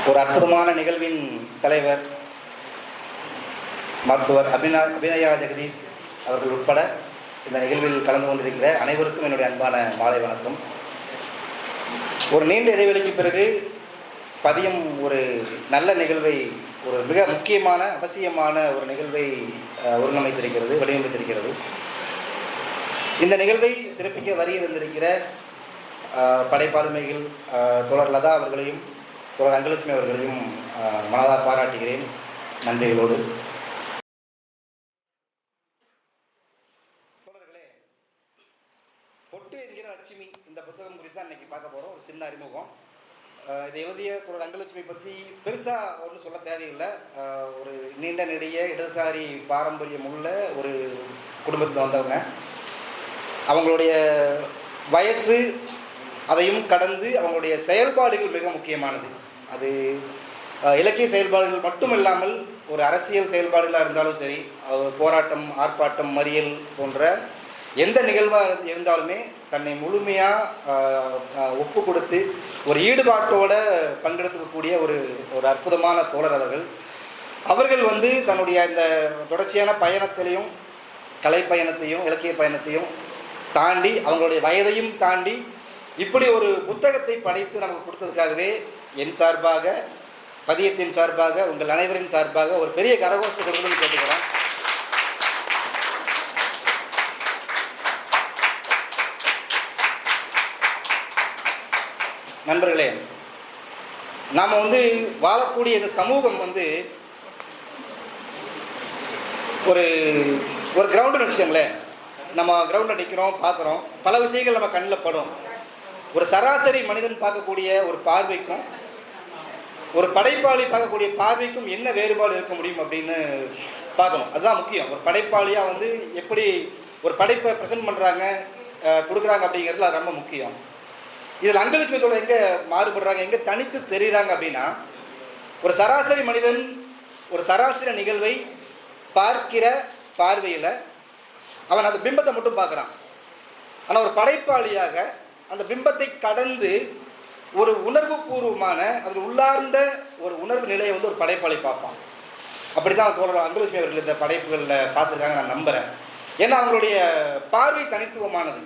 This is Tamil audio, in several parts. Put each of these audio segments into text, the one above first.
ஒரு அற்புதமான நிகழ்வின் தலைவர் மருத்துவர் அபிநயா ஜெகதீஷ் அவர்கள் உட்பட இந்த நிகழ்வில் கலந்து கொண்டிருக்கிற அனைவருக்கும் என்னுடைய அன்பான மாலை வணக்கம். ஒரு நீண்ட இடைவெளிக்கு பிறகு பதியம் ஒரு நல்ல நிகழ்வை, ஒரு மிக முக்கியமான அவசியமான ஒரு நிகழ்வை ஒருங்கமைத்திருக்கிறது, வடிவமைத்திருக்கிறது. இந்த நிகழ்வை சிறப்பிக்க வருகை தந்திருக்கிற படைப்பாளுமைகள் தோழர் லதா அவர்களையும் தோழர் அங்கலட்சுமி அவர்களையும் மனதாக பாராட்டுகிறேன், நன்றிகளோடு. தோழர்களே, பொட்டு என்கிற லட்சுமி இந்த புத்தகம் குறித்து தான் இன்னைக்கு பார்க்க போகிறோம். ஒரு சின்ன அறிமுகம். இதை எழுதிய தோழர் அங்கலட்சுமி பற்றி பெருசாக ஒன்றும் சொல்ல தேவையில்லை. ஒரு நீண்ட நெடிய இடதுசாரி பாரம்பரியம் உள்ள ஒரு குடும்பத்தில் வந்தவங்க. அவங்களுடைய வயசு அதையும் கடந்து அவங்களுடைய செயல்பாடுகள் மிக முக்கியமானது. அது இலக்கிய செயல்பாடுகள் மட்டும் இல்லாமல் ஒரு அரசியல் செயல்பாடுகளாக இருந்தாலும் சரி, போராட்டம், ஆர்ப்பாட்டம், மறியல் போன்ற எந்த நிகழ்வாக இருந்தாலுமே தன்னை முழுமையாக ஒப்பு கொடுத்து ஒரு ஈடுபாட்டோடு பங்கெடுத்துக்கக்கூடிய ஒரு அற்புதமான தோழர் அவர்கள் தன்னுடைய இந்த தொடர்ச்சியான பயணத்திலையும், கலை பயணத்தையும் இலக்கிய பயணத்தையும் தாண்டி, அவங்களுடைய வயதையும் தாண்டி இப்படி ஒரு புத்தகத்தை படைத்து நமக்கு கொடுத்ததுக்காகவே என் சார்பாக, பதியத்தின் சார்பாக, உங்கள் அனைவரின் சார்பாக ஒரு பெரிய கரகோஷத்தை கொடுக்கணும்னு கேட்டுக்கிறேன். நண்பர்களே, நாம் வாழக்கூடிய இந்த சமூகம் ஒரு ஒரு கிரவுண்டுன்னு வச்சுக்கோங்களேன். நம்ம கிரவுண்டில் நிற்கிறோம், பார்க்குறோம், பல விஷயங்கள் நம்ம கண்ணில் படும். ஒரு சராசரி மனிதன் பார்க்கக்கூடிய ஒரு பார்வைக்கும் ஒரு படைப்பாளி பார்க்கக்கூடிய பார்வைக்கும் என்ன வேறுபாடு இருக்க முடியும் அப்படின்னு பார்க்கணும். அதுதான் முக்கியம். ஒரு படைப்பாளியாக எப்படி ஒரு படைப்பை ப்ரெசென்ட் பண்ணுறாங்க, கொடுக்குறாங்க அப்படிங்கிறதுல அது ரொம்ப முக்கியம். இதில் அங்கலட்சுமியோட எங்கே மாறுபடுறாங்க, எங்கே தனித்து தெரிகிறாங்க அப்படின்னா, ஒரு சராசரி மனிதன் ஒரு சராசரி நிகழ்வை பார்க்கிற பார்வையில் அவன் அந்த பிம்பத்தை மட்டும் பார்க்குறான். ஆனால் ஒரு படைப்பாளியாக அந்த பிம்பத்தை கடந்து ஒரு உணர்வு பூர்வமான, அதில் உள்ளார்ந்த ஒரு உணர்வு நிலையை ஒரு படைப்பாளி பார்ப்பான். அப்படி தான் தோழர் அங்கலட்சுமி அவர்கள் இந்த படைப்புகளில் பார்த்துருக்காங்க, நான் நம்புகிறேன். ஏன்னா அவங்களுடைய பார்வை தனித்துவமானது.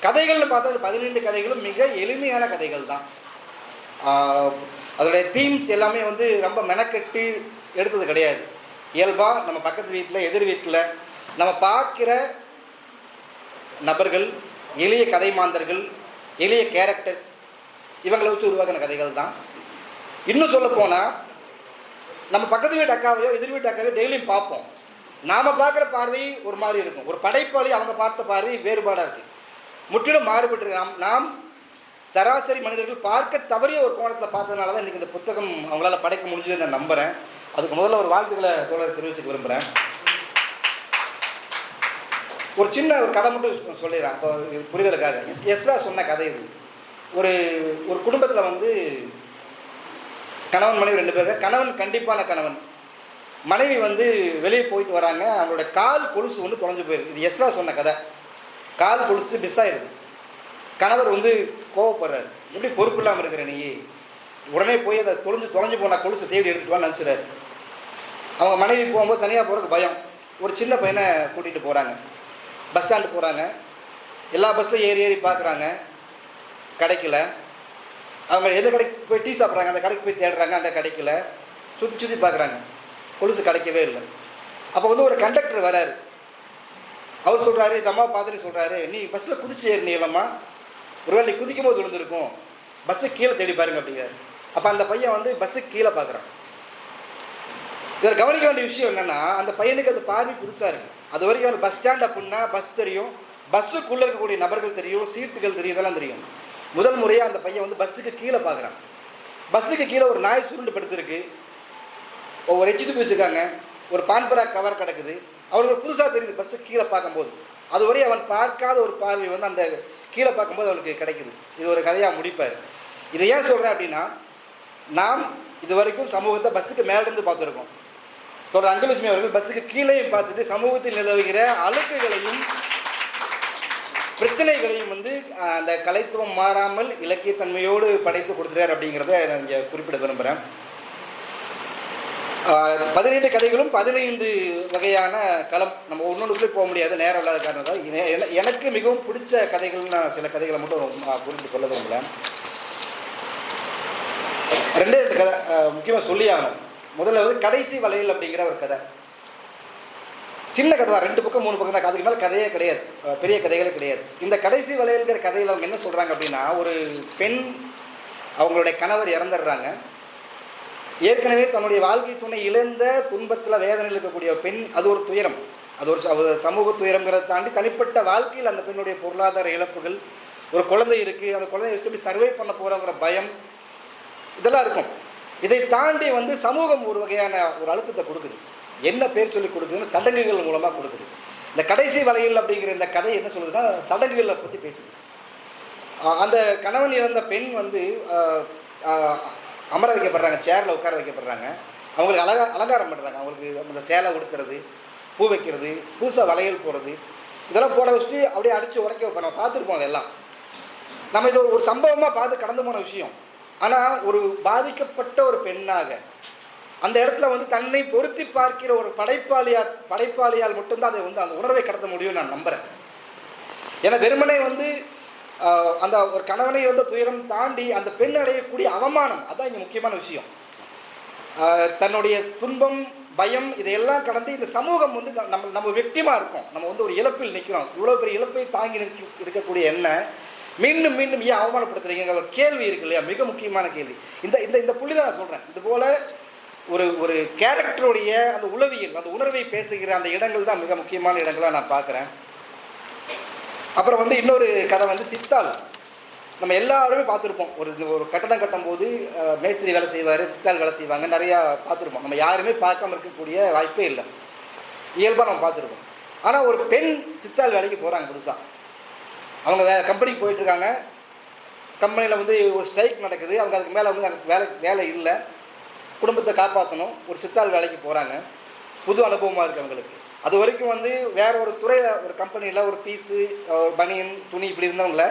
கதைகள்னு பார்த்தா அது 15 கதைகளும் மிக எளிமையான கதைகள் தான். அதோடைய தீம்ஸ் எல்லாமே ரொம்ப மெனக்கெட்டு எடுத்தது கிடையாது. இயல்பாக நம்ம பக்கத்து வீட்டில், எதிர் வீட்டில் நம்ம பார்க்குற நபர்கள், எளிய கதை மாந்தர்கள், எளிய கேரக்டர்ஸ், இவங்களை வச்சு உருவாக்கின கதைகள் தான். இன்னும் சொல்ல போனால், நம்ம பக்கத்து வீட்டு அக்காவையோ எதிர் வீட்டு அக்காவையோ டெய்லியும் பார்ப்போம். நாம் பார்க்குற பார்வை ஒரு மாதிரி இருக்கும். ஒரு படைப்பாளி அவங்க பார்த்த பார்வை வேறுபாடாக இருக்குது, முற்றிலும் மாறுபட்டு. நாம் சராசரி மனிதர்கள் பார்க்க தவறிய ஒரு கோணத்தில் பார்த்ததுனால தான் இன்றைக்கி இந்த புத்தகம் அவங்களால படைக்க முடிஞ்சதுன்னு நான் நம்புகிறேன். அதுக்கு முதல்ல ஒரு வாழ்த்துக்களை தோழரை தெரிவிச்சுக்க விரும்புகிறேன். ஒரு சின்ன ஒரு கதை மட்டும் சொல்லிடுறேன், அப்போ புரிதலுக்காக. எஸ்ரா சொன்ன கதை இது. ஒரு குடும்பத்தில் கணவன் மனைவி 2 பேர். கணவன் கண்டிப்பான கணவன். மனைவி வெளியே போயிட்டு வராங்க. அவங்களோட கால் கொலுசு தொலைஞ்சு போயிடுது. இது எஸ்ரா சொன்ன கதை. கால் கொலுசு மிஸ் ஆயிடுது. கணவர் கோவப்படுறாரு. எப்படி பொறுப்பு இல்லாமல் இருக்கிற நீ, உடனே போய் அதை தொலைஞ்சு போனால் கொலுசை தேடி எடுத்துகிட்டு வான்னு நினச்சிடாரு. அவங்க மனைவி போகும்போது தனியாக போகிறதுக்கு பயம். ஒரு சின்ன பையனை கூட்டிகிட்டு போகிறாங்க. பஸ் ஸ்டாண்டு போகிறாங்க. எல்லா பஸ்ஸில் ஏறி பார்க்குறாங்க, கிடைக்கல. அவங்க எந்த கடைக்கு போய் டீ சாப்பிட்றாங்க, அந்த கடைக்கு போய் தேடுறாங்க, அங்கே கிடைக்கல. சுற்றி பார்க்குறாங்க, கொலுசு கிடைக்கவே இல்லை. அப்போ ஒரு கண்டக்டர் வராரு. அவர் சொல்கிறாரு, இந்த அம்மா பார்த்துட்டு சொல்கிறாரு, நீ பஸ்ஸில் குதிச்சு ஏறினீ இல்லைம்மா, ஒருவேளை நீ குதிக்கும் போது விழுந்திருக்கும், பஸ்ஸை கீழே தேடி பாருங்க அப்படிங்கிறாரு. அப்போ அந்த பையன் பஸ்ஸுக்கு கீழே பார்க்குறான். இதில் கவனிக்க வேண்டிய விஷயம் என்னென்னா, அந்த பையனுக்கு அந்த பார்வை புதுசாக இருக்குது. அது வரைக்கும் பஸ் ஸ்டாண்ட் அப்படின்னா பஸ் தெரியும், பஸ்ஸுக்குள்ளே இருக்கக்கூடிய நபர்கள் தெரியும், சீட்டுகள் தெரியும், இதெல்லாம் தெரியும். முதல் முறையாக அந்த பையன் பஸ்ஸுக்கு கீழே பார்க்குறான். பஸ்ஸுக்கு கீழே ஒரு நாய் சுருண்டு படுத்துருக்கு, ஒரு எச்சி தூக்கி வச்சுருக்காங்க, ஒரு பான்பரா கவர் கிடக்குது. அவனுக்கு புதுசாக தெரியுது பஸ்ஸுக்கு கீழே பார்க்கும்போது. அதுவரை அவன் பார்க்காத ஒரு பார்வை அந்த கீழே பார்க்கும்போது அவனுக்கு கிடைக்குது. இது ஒரு கதையாக முடிப்பார். இதை ஏன் சொல்கிறேன் அப்படின்னா, நாம் இது வரைக்கும் சமூகத்தை பஸ்ஸுக்கு மேலேருந்து பார்த்துருக்கோம். தோழர் அங்கலட்சுமி அவர்கள் பஸ்ஸுக்கு கீழேயும் பார்த்துட்டு சமூகத்தில் நிலவுகிற அழுக்குகளையும் பிரச்சனைகளையும் வந்து அந்த கலைத்துவம் மாறாமல் இலக்கியத்தன்மையோடு படைத்து கொடுத்துறார் அப்படிங்கிறத நான் இங்கே குறிப்பிட விரும்புகிறேன். 15 கதைகளும் 15 வகையான களம். நம்ம ஒன்னொன்றுக்குள்ளே போக முடியாது, நேரம் இல்லாத காரணத்தால். எனக்கு மிகவும் பிடிச்ச கதைகள் நான் சில கதைகளை மட்டும் குறிப்பிட்டு சொல்ல விரும்புகிறேன். 2 கதை முக்கியமாக சொல்லி ஆகணும். முதல்ல வந்து கடைசி வளையல் அப்படிங்கிற ஒரு கதை. சின்ன கதை தான், 2 பக்கம் 3 பக்கம் தான், அதுக்கு மேலே கதையே கிடையாது, பெரிய கதைகளே கிடையாது. இந்த கடைசி வளையல்கிற கதையில் அவங்க என்ன சொல்கிறாங்க அப்படின்னா, ஒரு பெண் அவங்களுடைய கணவர் இறந்துடுறாங்க. ஏற்கனவே தன்னுடைய வாழ்க்கை துணை இழந்த துன்பத்தில் வேதனையில் இருக்கக்கூடிய பெண், அது ஒரு துயரம், அது ஒரு சமூக துயரங்கிறத தாண்டி தனிப்பட்ட வாழ்க்கையில் அந்த பெண்ணுடைய பொருளாதார இழப்புகள், ஒரு குழந்தை இருக்குது, அந்த குழந்தைய வச்சு எப்படி சர்வை பண்ண போகிறோங்கிற பயம், இதெல்லாம் இருக்கும். இதை தாண்டி வந்து சமூகம் ஒரு வகையான ஒரு அழுத்தத்தை கொடுக்குது. என்ன பேர் சொல்லி கொடுக்குதுன்னு சடங்குகள் மூலமாக கொடுக்குது. இந்த கடைசி வளையல் அப்படிங்கிற இந்த கதை என்ன சொல்லுதுன்னா, சடங்குகளை பற்றி பேசுது. அந்த கணவன் இறந்த பெண் வந்து அமர வைக்கப்படுறாங்க, சேரில் உட்கார வைக்கப்படுறாங்க. அவங்களுக்கு அலங்காரம் பண்ணுறாங்க. அவங்களுக்கு அந்த சேலை உடுத்துறது, பூ வைக்கிறது, புதுசாக வளையல் போடுறது, இதெல்லாம் போட வச்சுட்டு அப்படியே அடித்து உடைக்க வைப்போம். நம்ம பார்த்துருப்போம். அதெல்லாம் நம்ம இது ஒரு சம்பவமாக பார்த்து கடந்து போன விஷயம். ஆனால் ஒரு பாதிக்கப்பட்ட ஒரு பெண்ணாக அந்த இடத்துல வந்து தன்னை பொருத்தி பார்க்கிற ஒரு படைப்பாளியால் மட்டும்தான் அதை வந்து அந்த உணர்வை கடத்த முடியும் நான் நம்புகிறேன். ஏன்னா வெறுமனே வந்து அந்த ஒரு கணவனை இருந்த துயரம் தாண்டி அந்த பெண் அடையக்கூடிய அவமானம், அதான் இங்கே முக்கியமான விஷயம். தன்னுடைய துன்பம், பயம், இதையெல்லாம் கடந்து இந்த சமூகம் வந்து நம்ம வெக்டிமாக இருக்கோம். நம்ம வந்து ஒரு இழப்பில் நிற்கிறோம். இவ்வளோ பெரிய இழப்பை தாங்கி இருக்கக்கூடிய என்ன மீண்டும் மீண்டும் ஏன் அவமானப்படுத்துறீங்க ஒரு கேள்வி இருக்கு இல்லையா, மிக முக்கியமான கேள்வி. இந்த புள்ளி தான் நான் சொல்கிறேன். இதுபோல் ஒரு கேரக்டருடைய அந்த உளவியல், அந்த உணர்வை பேசுகிற அந்த இடங்கள் தான் மிக முக்கியமான இடங்களாக நான் பார்க்குறேன். அப்புறம் வந்து இன்னொரு கதை வந்து சித்தாள். நம்ம எல்லாருமே பார்த்துருப்போம். ஒரு கட்டடம் கட்டும் போது மேஸ்திரி வேலை செய்வார், சித்தாள் வேலை செய்வாங்க, நிறையா பார்த்துருப்போம். நம்ம யாருமே பார்க்காம இருக்கக்கூடிய வாய்ப்பே இல்லை, இயல்பாக நம்ம பார்த்துருப்போம். ஆனால் ஒரு பெண் சித்தாள் வேலைக்கு போகிறாங்க புதுசாக. அவங்க கம்பெனிக்கு போயிட்டுருக்காங்க. கம்பெனியில் வந்து ஒரு ஸ்ட்ரைக் நடக்குது. அவங்க அதுக்கு மேலே வந்து வேலை இல்லை, குடும்பத்தை காப்பாற்றணும். ஒரு சித்தாள் வேலைக்கு போகிறாங்க. புது அனுபவமாக இருக்குது அவங்களுக்கு. அது வரைக்கும் வந்து வேற ஒரு துறையில், ஒரு கம்பெனியில் ஒரு பீஸு, ஒரு பனியன், துணி இப்படி இருந்தவங்கள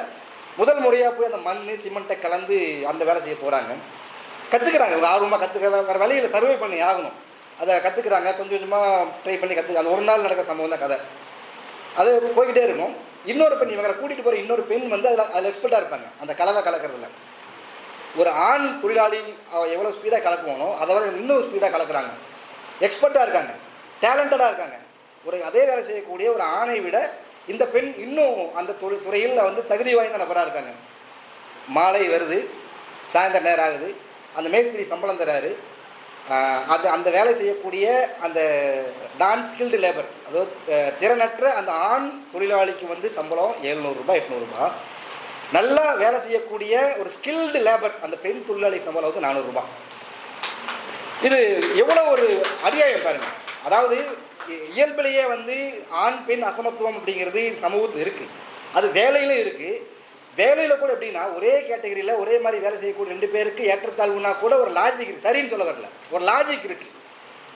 முதல் முறையாக போய் அந்த மண் சிமெண்ட்டை கலந்து அந்த வேலை செய்ய போகிறாங்க. கற்றுக்குறாங்க. ஆர்வமாக வேறு வழியில் சர்வே பண்ணி ஆகணும். அதை கற்றுக்குறாங்க. கொஞ்சம் கொஞ்சமாக ட்ரை பண்ணி அந்த ஒரு நாள் நடக்கிற சம்பவம் தான் கதை. அது போய்கிட்டே இருக்கும். இன்னொரு பெண், இவங்களை கூட்டிகிட்டு போகிற இன்னொரு பெண் வந்து அதில் எக்ஸ்பர்ட்டாக இருப்பாங்க அந்த கலவை கலக்கிறதுல. ஒரு ஆண் தொழிலாளி எவ்வளோ ஸ்பீடாக கலக்குவானோ அதை விட இன்னும் ஸ்பீடாக கலக்குறாங்க. எக்ஸ்பர்ட்டாக இருக்காங்க, டேலண்டடாக இருக்காங்க. அதே வேலை செய்யக்கூடிய ஒரு ஆணை விட இந்த பெண் இன்னும் அந்த துறையில் வந்து தகுதி வாய்ந்த நபராக இருக்காங்க. மாலை வருது, சாயந்தரம் நேரம் ஆகுது, அந்த மேஸ்திரி சம்பளம் தராரு. அந்த வேலை செய்யக்கூடிய அந்த நான் ஸ்கில்டு லேபர், அதாவது திறனற்ற அந்த ஆண் தொழிலாளிக்கு வந்து சம்பளம் 700 ரூபாய் 800 ரூபாய். நல்லா வேலை செய்யக்கூடிய ஒரு ஸ்கில்டு லேபர் அந்த பெண் தொழிலாளி சம்பளம் வந்து 400 ரூபாய். இது எவ்வளோ ஒரு அநியாயம் பாருங்கள். அதாவது இயல்பிலேயே வந்து ஆண் பெண் அசமத்துவம் அப்படிங்கிறது சமூகத்தில் இருக்குது. அது வேலையிலும் இருக்குது. வேலையில் கூட எப்படின்னா ஒரே கேட்டகரியில் ஒரே மாதிரி வேலை செய்யக்கூடிய 2 பேருக்கு ஏற்றத்தாழ்வுனா கூட ஒரு லாஜிக் இருக்குது. சரின்னு சொல்ல வரல, ஒரு லாஜிக் இருக்குது.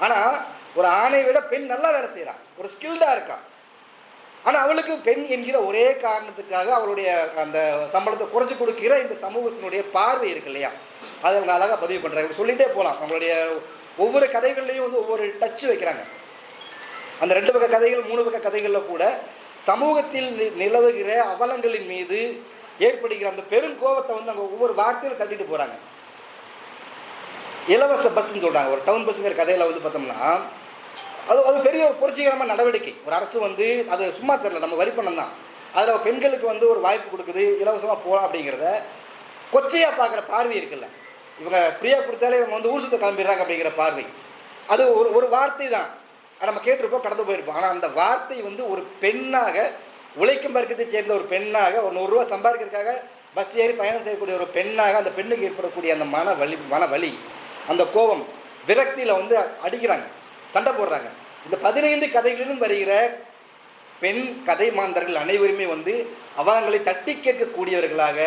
ஆனால் ஒரு ஆணை விட பெண் நல்லா வேலை செய்கிறான், ஒரு ஸ்கில்டாக இருக்கா. ஆனால் அவளுக்கு பெண் என்கிற ஒரே காரணத்துக்காக அவளுடைய அந்த சம்பளத்தை குறைச்சி கொடுக்கிற இந்த சமூகத்தினுடைய பார்வை இருக்கு இல்லையா, அதை அவங்க அழகாக பதிவு பண்ணுறாங்க. சொல்லிகிட்டே போகலாம். அவங்களுடைய ஒவ்வொரு கதைகள்லையும் வந்து ஒவ்வொரு டச்சு வைக்கிறாங்க. அந்த 2 பக்க கதைகள் 3 பக்க கதைகளில் கூட சமூகத்தில் நிலவுகிற அவலங்களின் மீது ஏற்படுகிற அந்த பெரும் கோபத்தை வந்து அங்கே ஒவ்வொரு வார்த்தையில் தட்டிட்டு போகிறாங்க. இலவச பஸ்ன்னு சொல்கிறாங்க. ஒரு டவுன் பஸ்ஸுங்கிற கதையில் வந்து பார்த்தோம்னா அது பெரிய ஒரு புரட்சிகரமான நடவடிக்கை. ஒரு அரசு வந்து அது சும்மா தெரியல, நம்ம வரி பணம் தான். அதில் பெண்களுக்கு வந்து ஒரு வாய்ப்பு கொடுக்குது, இலவசமாக போகலாம் அப்படிங்கிறத கொச்சையாக பார்க்குற பார்வை இருக்குல்ல. இவங்க ஃப்ரீயாக கொடுத்தாலே இவங்க வந்து ஊர் சுத்த கிளம்பிடுறாங்க அப்படிங்கிற பார்வை. அது ஒரு வார்த்தை தான், நம்ம கேட்டிருப்போம், கடந்து போயிருப்போம். ஆனால் அந்த வார்த்தை வந்து ஒரு பெண்ணாக, உழைக்கும் வர்க்கத்தை சேர்ந்த ஒரு பெண்ணாக, ஒரு 100 ரூபா சம்பாதிக்கிறதுக்காக பஸ் ஏறி பயணம் செய்யக்கூடிய ஒரு பெண்ணாக அந்த பெண்ணுக்கு ஏற்படக்கூடிய அந்த மனவலி, அந்த கோபம், விரக்தியில் வந்து அடிக்கிறாங்க, சண்டை போடுறாங்க. இந்த 15 கதைகளிலும் வருகிற பெண் கதை மாந்தர்கள் அனைவருமே வந்து அவலங்களை தட்டி கேட்கக்கூடியவர்களாக,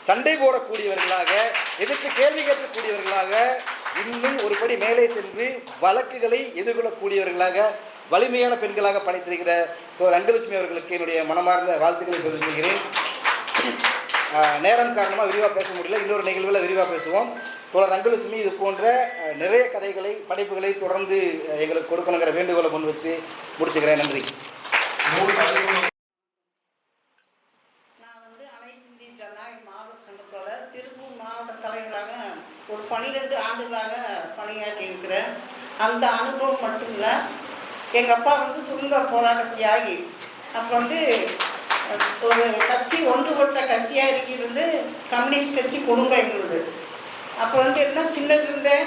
சண்டை போடக்கூடியவர்களாக, எதிர்த்து கேள்வி கேட்கக்கூடியவர்களாக, இன்னும் ஒருபடி மேலே சென்று வழக்குகளை எதிர்கொள்ளக்கூடியவர்களாக வலிமையான பெண்களாக பணித்திருக்கிற ரங்கலட்சுமி அவர்களுக்கு என்னுடைய மனமார்ந்த வாழ்த்துக்களை சொல்லியிருக்கிறேன். நேரம் காரணமாக விரிவாக பேச முடியல, இன்னொரு நிகழ்வில் விரிவாக பேசுவோம். தோழர் ரங்கலட்சுமி இது போன்ற நிறைய கதைகளை படைப்புகளை தொடர்ந்து எங்களுக்கு கொடுக்கணுங்கிற வேண்டுகோளை முன் வச்சு முடிச்சுக்கிறேன். நன்றி. நான் அனைத்து இந்திய ஜனநாயக மாதர் சங்கத்தோட திருப்பூர் மாவட்ட தலைவராக ஒரு 12 ஆண்டுகளாக பணியாற்றி இருக்கிறேன். அந்த அனுபவம் மட்டும் இல்லை, எங்கள் அப்பா சுதந்திர போராட்ட தியாகி. அப்போ ஒரு கட்சி ஒன்றுபட்ட கட்சியாக இருக்கிறது கம்யூனிஸ்ட் கட்சி குடும்பம் எங்களுது. அப்போ என்ன சின்னதுலேருந்தே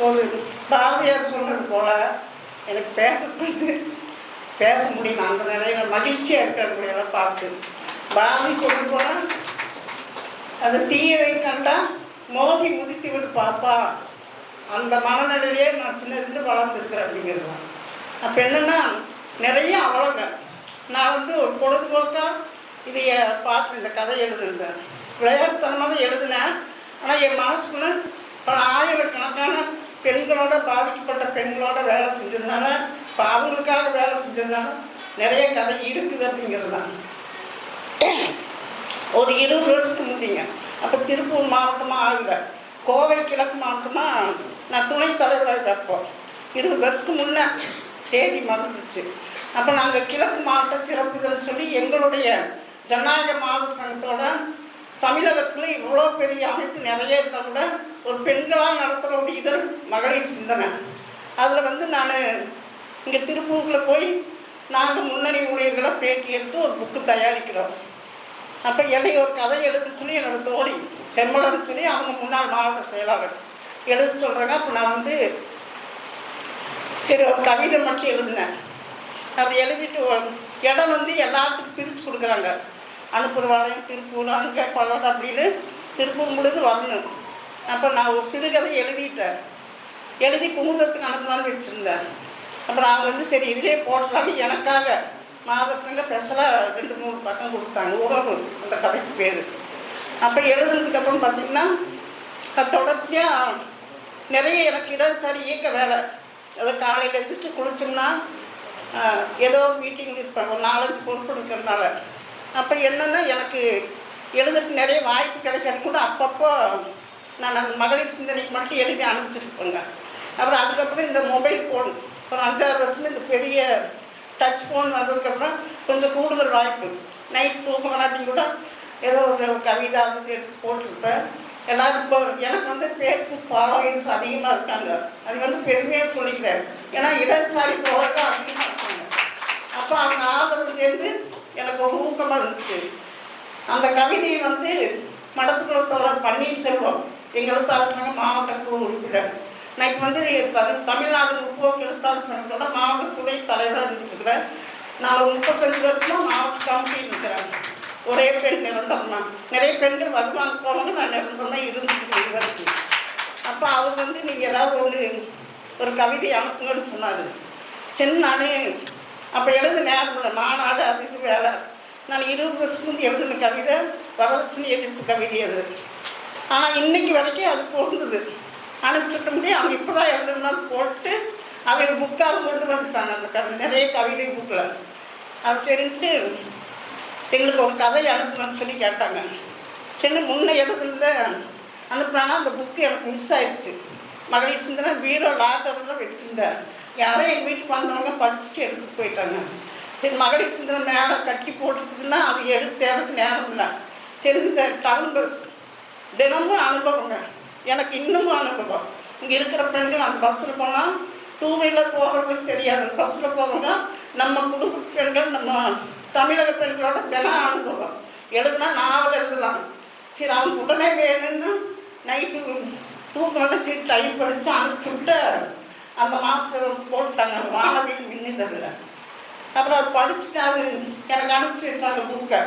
ஒரு பாரதியார் சொன்னது போல் எனக்கு பேச முடியும். அந்த நிறைய மகிழ்ச்சியாக இருக்கிற பார்த்து பாரதி சொல்ல போனால் அது தீயவை கண்டா மோதி முதித்து விட்டு பாப்பா, அந்த மனநிலையிலே நான் சின்னதுலேருந்து வளர்ந்துருக்கிறேன் அப்படிங்கிறது. அப்போ என்னென்னா நிறைய அவ்வளோங்க நான் ஒரு பொழுதுபோக்காக இதைய பார்த்து இந்த கதை எழுதுனேன், விளையாட்டுத்தனமாக தான் எழுதினேன். ஆனால் என் மனசுக்குள்ள பல ஆயிரக்கணக்கான பெண்களோட பாதிக்கப்பட்ட பெண்களோட வேலை செஞ்சதுனால, இப்போ அவங்களுக்காக வேலை செஞ்சதுனால நிறைய கதை இருக்குது அப்படிங்கிறது தான். ஒரு 20 வருஷத்துக்கு முந்திங்க, அப்போ திருப்பூர் மாவட்டமாக ஆகலை, கோவை கிழக்கு மாவட்டமாக நான் துணைத் தலைவராக இருப்போம். 20 வருஷத்துக்கு முன்னே தேதி மறந்துச்சு. அப்போ நாங்கள் கிழக்கு மாவட்ட சிறப்புதல்னு சொல்லி எங்களுடைய ஜனநாயக மாதர் சங்கத்தோட தமிழகத்தில் இவ்வளோ பெரிய அமைப்பு நிறைய இருந்தால் கூட ஒரு பெண்களாக நடத்துகிற ஒரு இதழ் மகளிர் சிந்தனை. அதில் நான் இங்கே திருப்பூரில் போய் நாங்கள் முன்னணி ஊழியர்களை பேட்டி எடுத்து ஒரு புக்கு தயாரிக்கிறோம். அப்போ என்னை ஒரு கதை எழுத சொல்லி என்னோட தோழி செம்மலன்னு சொல்லி அவங்க முன்னாள் மாவட்ட செயலாளர் எழுத சொல்கிறாங்க. அப்போ நான் சரி ஒரு கவிதை மட்டும் எழுதினேன். அப்படி எழுதிட்டு இடம் எல்லாத்துக்கும் பிரித்து கொடுக்குறாங்க, அனுப்புறவாளையும் திருப்பூர் அங்கே பல்லடம் அப்படின்னு திருப்பூர் முழுது வரணும். அப்போ நான் ஒரு சிறுகதை எழுதிட்டேன், எழுதி குமுதத்துக்கு அனுப்பலான்னு வச்சுருந்தேன். அப்புறம் அவங்க சரி இதிலே போடலான்னு எனக்காக மாதர்சங்க ஸ்பெஷலாக 2-3 பக்கம் கொடுத்தாங்க, உறவு அந்த கதைக்கு பேர். அப்போ எழுதுனதுக்கப்புறம் பார்த்திங்கன்னா தொடர்ச்சியாக நிறைய எனக்கு இடதுசாரி இயக்க வேலை. அதை காலையில் எழுந்திரிச்சு குளிச்சோம்னா ஏதோ மீட்டிங் இருப்பாங்க, ஒரு 4-5 பொறுப்பு இருக்கிறதுனால. அப்போ என்னென்னா எனக்கு எழுதுறதுக்கு நிறைய வாய்ப்பு கிடைக்கிறது கூட அப்பப்போ நான் அந்த மகளிர் சிந்தனைக்கு மட்டும் எழுதி அனுப்பிச்சிருப்பேங்க. அப்புறம் அதுக்கப்புறம் இந்த மொபைல் ஃபோன் ஒரு 5-6 வருஷம் இந்த பெரிய டச் ஃபோன் வந்ததுக்கப்புறம் கொஞ்சம் கூடுதல் வாய்ப்பு. நைட் தூக்கம் விளாட்டியும் கூட ஏதோ ஒரு கவிதை அது எடுத்து போட்டிருப்பேன். எல்லோரும் இப்போ எனக்கு ஃபேஸ்புக் ஃபாலோவர்ஸ் அதிகமாக இருக்காங்க, அது பெருமையாக சொல்லிக்கிறேன். ஏன்னா இடதுசாரி தோழர்கள் அதிகமாக இருக்காங்க. அப்போ அவங்க ஆதரவு சேர்ந்து எனக்கு ஒரு ஊக்கமாக இருந்துச்சு. அந்த கவிதையை மடத்துக்குள்ள தோழர் பன்னீர்செல்வம் எங்கள் எழுத்தாளர் சங்க மாவட்ட குழு உறுப்பினர். நான் இப்போ தமிழ்நாடு முற்போக்கு எழுத்தாளர் சங்கத்தோட மாவட்ட துணை தலைவராக இருந்துருக்கிறேன். நான் 35 வருஷமாக மாவட்ட கமிட்டியில் இருக்கிறேன். ஒரே பெண் நிரந்தரமா, நிறைய பெண்கள் வருவாங்க போவாங்க, நான் நிரந்தரமாக இருந்துட்டு வரைக்கும். அப்போ அவர் நீங்கள் ஏதாவது ஒரு கவிதை அனுப்புங்கன்னு சொன்னார். சரி நான் அப்போ எழுத நேரம் இல்லை, மாநாடு அதுக்கு வேலை. நான் 20 வருஷத்துக்கு முந்தி எழுதின கவிதை வரதட்சணை எதிர்ப்பு கவிதை அது. ஆனால் இன்றைக்கி வரைக்கும் அது பொருந்தது, அனுப்பிச்சுட்ட முடியும். அவங்க இப்போ தான் எழுதுனாலும் போட்டு அதை ஒரு புக்காக கொண்டு வந்துட்டாங்க. அந்த நிறைய கவிதை புக்கில் அது சரின்ட்டு எங்களுக்கு ஒரு கதை அனுப்பணும்னு சொல்லி கேட்டாங்க. சரி முன்னே எழுதுனத அனுப்புனானா அந்த புக்கு எனக்கு மிஸ் ஆகிடுச்சு. மகளிர் சிந்தனை பீரோ லாக்கரில் வச்சுருந்தேன். யாரோ எங்கள் வீட்டுக்கு வந்தவங்க படிச்சுட்டு எடுத்துகிட்டு போயிட்டாங்க. சரி மகளிர் சிந்தனை மேலே கட்டி போட்டுருக்குதுன்னா அது எடுத்து நேரம் இல்லை. சரி இந்த டவுன் பஸ் தினமும் அனுபவங்க, எனக்கு இன்னமும் அனுபவம். இங்கே இருக்கிற பெண்கள் அந்த பஸ்ஸில் போனால் 2 வீலர் போகிறவங்களுக்கு தெரியாது, பஸ்ஸில் போகிறவங்க நம்ம குடும்ப பெண்கள், நம்ம தமிழக பெண்களோட தினம் அனுபவம். எழுதுனா நாவல் எழுதலாம். சரி அவங்க உடனே வேணும்னு நைட்டு தூக்கம் சரி டைப் படித்து அனுப்பிச்சுட்டு அந்த மாதம் போட்டாங்க வானதில் மின்னிதழில். அப்புறம் அது படிச்சுட்டு அது எனக்கு அனுப்பிச்சி வச்சாங்க புக்கை.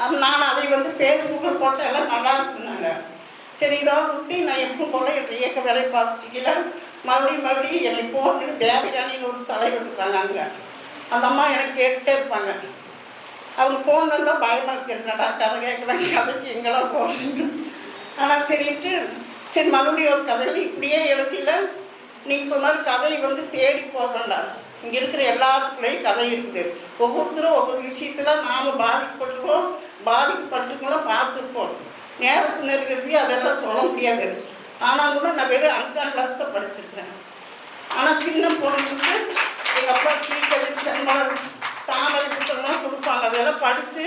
அது நான் அதை ஃபேஸ்புக்கில் போட்டால் எல்லாம் நல்லா இருக்குனாங்க. சரி இதோட விட்டு நான் எப்போ போல என் இயக்க வேலை பார்த்துக்கல. மறுபடியும் என்னை போட்டுட்டு தேவயானின்னு ஒரு தலைவர் இருக்கிறாங்க அங்கே. அந்த அம்மா எனக்கு கேட்டுகிட்டே இருப்பாங்க. அவங்க ஃபோன் வந்தால் பயமாக இருக்கு, என்னடா கதை கேட்குறாங்க, கதைக்கு எங்கெல்லாம் போகிறீங்க. ஆனால் சரின்ட்டு சரி மறுபடியும் ஒரு கதையில் இப்படியே எழுதியில் நீங்கள் சொன்னார் கதை வந்து தேடி போக வேண்டாம். இங்கே இருக்கிற எல்லாத்துக்குள்ளேயும் கதை இருக்குது. ஒவ்வொருத்தரும் ஒவ்வொரு விஷயத்தில் நாம் பாதிக்கப்பட்டிருக்கோம், பாதிக்கப்பட்டிருக்கோம், பார்த்துருப்போம். நேரத்து நெருங்கிறது அதெல்லாம் சொல்ல முடியாது. ஆனால் கூட நான் வெறும் 5ஆம் கிளாஸ் தான் படிச்சிருக்கேன். ஆனால் சின்ன பொண்ணுக்கு எங்கள் அப்பா சீக்கிரம் சென்பாடு தாமரை புத்தகம்லாம் கொடுப்பாங்க. அதெல்லாம் படித்து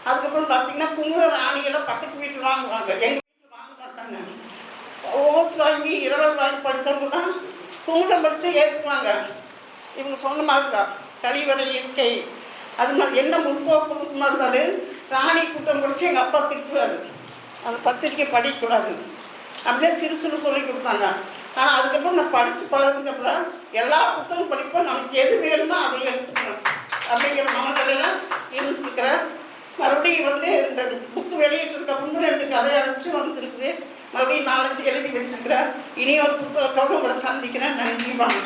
அதுக்கப்புறம் பார்த்திங்கன்னா குமுத ராணியெல்லாம் பக்கத்து வீட்டில் வாங்குவாங்க, எங்கள் வீட்டில் வாங்க மாட்டாங்க. ஓஸ் வாங்கி இரவல் வாங்கி படித்தவங்கன்னா குமுதம் படித்து ஏற்றுவாங்க. இவங்க சொன்ன மாதிரி தான் கழிவறை இயற்கை அது மாதிரி என்ன முற்போக்கு மாதிரி இருந்தாலும் ராணி புத்தகம் படித்து எங்கள் அப்பா திட்டுவார், அந்த பத்திரிக்கை படிக்கக்கூடாது. அப்படியே சிறு சிறு சொல்லி கொடுத்தாங்க. ஆனால் அதுக்கப்புறம் நான் படித்து பழகுனதுக்கப்புறம் எல்லா புத்தகம் படிப்போம், நமக்கு எது வேணுமோ அதை எடுத்துக்கணும் அப்படிங்கிற மனநிலையில் இருந்துருக்கிறேன். மறுபடியும் வந்து இந்த புக்கு வெளியிட்டதுக்கப்புறம் 2 கதை அனுப்பிச்சு வந்துருக்குது. மறுபடியும் 4-5 எழுதி வச்சுருக்கிறேன். இனி ஒரு புத்தகத்தோடு உங்களை சந்திக்கிறேன். நன்றி, வாங்க.